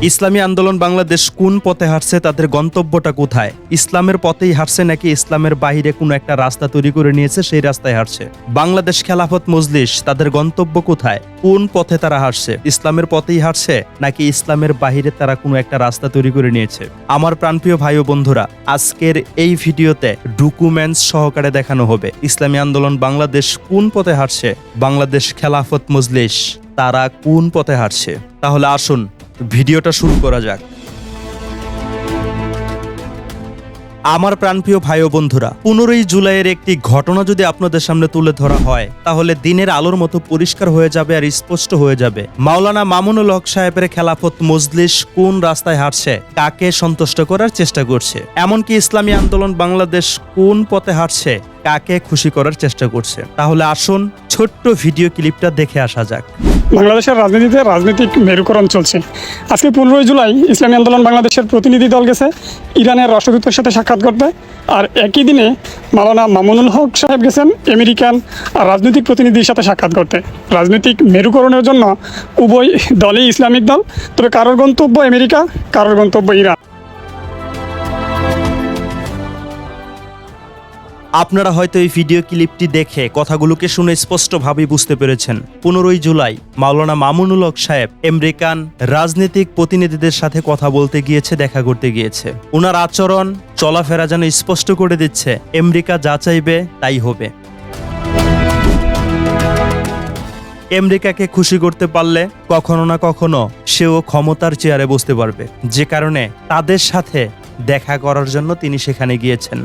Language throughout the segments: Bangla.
ইসলামী আন্দোলন বাংলাদেশ কোন পথে হাঁটছে, তাদের গন্তব্যটা কোথায়? ইসলামের পথেই হাঁটছে নাকি ইসলামের বাইরে কোনো একটা রাস্তা তৈরি করে নিয়েছে সেই রাস্তায় হাঁটছে? বাংলাদেশ খেলাফত মজলিস তাদের গন্তব্য কোথায়? কোন পথে তারা হাঁটছে? ইসলামের পথেই হাঁটছে নাকি ইসলামের বাইরে তারা কোনো একটা রাস্তা তৈরি করে নিয়েছে? আমার প্রাণপ্রিয় ভাই ও বন্ধুরা, আজকের এই ভিডিওতে ডকুমেন্টস সহকারে দেখানো হবে ইসলামী আন্দোলন বাংলাদেশ কোন পথে হাঁটছে, বাংলাদেশ খেলাফত মজলিস তারা কোন পথে হাঁটছে। তাহলে আসুন ভিডিওটা শুরু করা যাক। আমার প্রাণপ্রিয় ভাই ও বন্ধুরা, 15ই জুলাইয়ের একটি ঘটনা যদি আপনাদের সামনে তুলে ধরা হয় তাহলে দিনের আলোর মতো পরিষ্কার হয়ে যাবে আর স্পষ্ট হয়ে যাবে মাওলানা মামুনুল হক সাহেবের খেলাফত মজলিস কোন রাস্তায় হাঁটছে, কাকে সন্তুষ্ট করার চেষ্টা করছে, এমনকি ইসলামী আন্দোলন বাংলাদেশ কোন পথে হাঁটছে, কাকে খুশি করার চেষ্টা করছে। তাহলে আসুন ছোট্ট ভিডিও ক্লিপটা দেখে আসা যাক। বাংলাদেশের রাজনীতিতে রাজনৈতিক মেরুকরণ চলছে। আজকে 15ই জুলাই ইসলামী আন্দোলন বাংলাদেশের প্রতিনিধি দল গেছে ইরানের রাষ্ট্রদূতের সাথে সাক্ষাৎ করতে, আর একই দিনে মাওলানা মামুনুল হক সাহেব গেছেন আমেরিকান রাজনৈতিক প্রতিনিধির সাথে সাক্ষাৎ করতে। রাজনৈতিক মেরুকরণের জন্য উভয় দলই ইসলামিক দল, তবে কারোর গন্তব্য আমেরিকা, কারোর গন্তব্য ইরান। আপনারা হয়তো এই ভিডিও ক্লিপটি দেখে কথাগুলোকে শুনে স্পষ্টভাবেই বুঝতে পেরেছেন 15ই জুলাই মাওলানা মামুনুল হক সাহেব আমেরিকান রাজনৈতিক প্রতিনিধিদের সাথে কথা বলতে গিয়েছে, দেখা করতে গিয়েছে। ওনার আচরণ চলাফেরা যেন স্পষ্ট করে দিচ্ছে আমেরিকা যা চাইবে তাই হবে। আমেরিকাকে খুশি করতে পারলে কখনো না কখনো সেও ক্ষমতার চেয়ারে বসতে পারবে, যে কারণে তাদের সাথে দেখা করার জন্য তিনি সেখানে গিয়েছেন।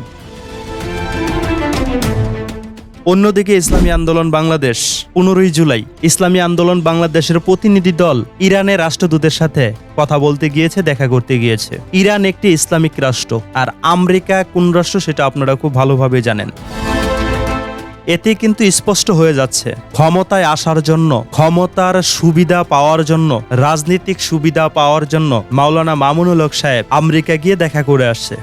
অন্যদিকে ইসলামী আন্দোলন বাংলাদেশ 15ই জুলাই ইসলামী আন্দোলন বাংলাদেশের প্রতিনিধি দল ইরানের রাষ্ট্রদূতের সাথে কথা বলতে গিয়েছে, দেখা করতে গিয়েছে। ইরান একটি ইসলামিক রাষ্ট্র, আর আমেরিকা কোন রাষ্ট্র সেটা আপনারা খুব ভালোভাবে জানেন। এতে কিন্তু স্পষ্ট হয়ে যাচ্ছে ক্ষমতায় আসার জন্য, ক্ষমতার সুবিধা পাওয়ার জন্য, রাজনৈতিক সুবিধা পাওয়ার জন্য মাওলানা মামুনুল হক সাহেব আমেরিকা গিয়ে দেখা করে আসছে।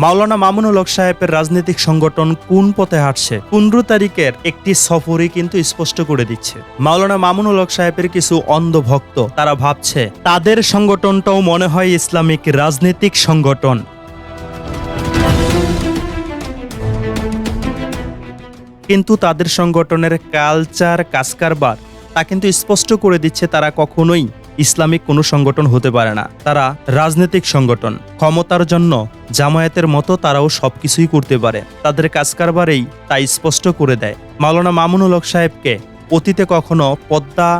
মাওলানা মামুনুল হক সাহেবের রাজনৈতিক সংগঠন কোন পথে হাঁটছে 15 তারিখের একটি সফরই কিন্তু স্পষ্ট করে দিচ্ছে। মাওলানা মামুনুল হক সাহেবের কিছু অন্ধ ভক্ত তারা ভাবছে তাদের সংগঠনটাও মনে হয় ইসলামিক রাজনৈতিক সংগঠন। কিন্তু তাদের সংগঠনের কালচার, কাজকারবার তা কিন্তু স্পষ্ট করে দিচ্ছে তারা কখনোই ইসলামিক কোনো সংগঠন হতে পারে না। তারা রাজনৈতিক সংগঠন। ক্ষমতার জন্য জামায়াতের মতো তারাও সবকিছুই করতে পারে, তাদের কাজকারবারেই তা স্পষ্ট করে দেয়। মাওলানা মামুনুল হক সাহেবকে অতীতে কখনো পদ্মা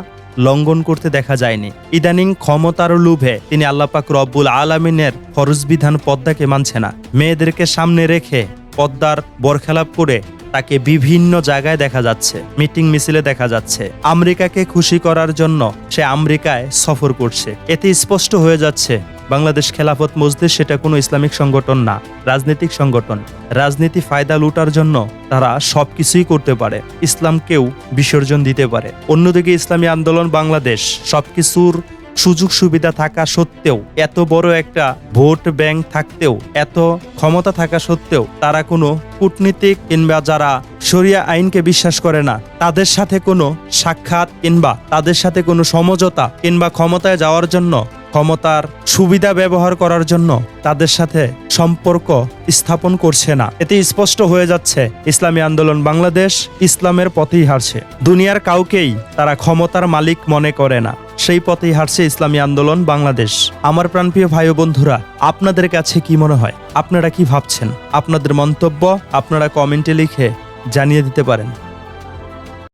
লঙ্ঘন করতে দেখা যায়নি। ইদানিং ক্ষমতার লোভে তিনি আল্লাহ পাক রব্বুল আলামিনের ফরজ বিধান পদ্মাকে মানছে না। মেয়েদেরকে সামনে রেখে পদ্মার বরখেলাপ করে তাকে বিভিন্ন জায়গায় দেখা যাচ্ছে, মিটিং মিছিলে দেখা যাচ্ছে। আমেরিকাকে খুশি করার জন্য সে আমেরিকায় সফর করছে। এতে স্পষ্ট হয়ে যাচ্ছে বাংলাদেশ খেলাফত মজলিস সেটা কোনো ইসলামিক সংগঠন না, রাজনৈতিক সংগঠন। রাজনীতি ফায়দা লুটার জন্য তারা সবকিছুই করতে পারে, ইসলামকেও বিসর্জন দিতে পারে। অন্যদিকে ইসলামী আন্দোলন বাংলাদেশ সবকিছুর সুযোগ সুবিধা থাকা সত্ত্বেও, এত বড় একটা ভোট ব্যাংক থাকতেও, এত ক্ষমতা থাকা সত্ত্বেও তারা কোনো কূটনীতিক কিংবা যারা শরিয়া আইনকে বিশ্বাস করে না তাদের সাথে কোনো সাক্ষাৎ কিংবা তাদের সাথে কোনো সমঝোতা কিংবা ক্ষমতায় যাওয়ার জন্য, ক্ষমতার সুবিধা ব্যবহার করার জন্য তাদের সাথে সম্পর্ক স্থাপন করছে না। এতে স্পষ্ট হয়ে যাচ্ছে ইসলামী আন্দোলন বাংলাদেশ ইসলামের পথেই হাঁটছে। দুনিয়ার কাউকেই তারা ক্ষমতার মালিক মনে করে না, সেই পথেই হাঁটছে ইসলামী আন্দোলন বাংলাদেশ। আমার প্রাণপ্রিয় ভাই ও বন্ধুরা, আপনাদের কাছে কি মনে হয়? আপনারা কি ভাবছেন? আপনাদের মন্তব্য আপনারা কমেন্টে লিখে জানিয়ে দিতে পারেন।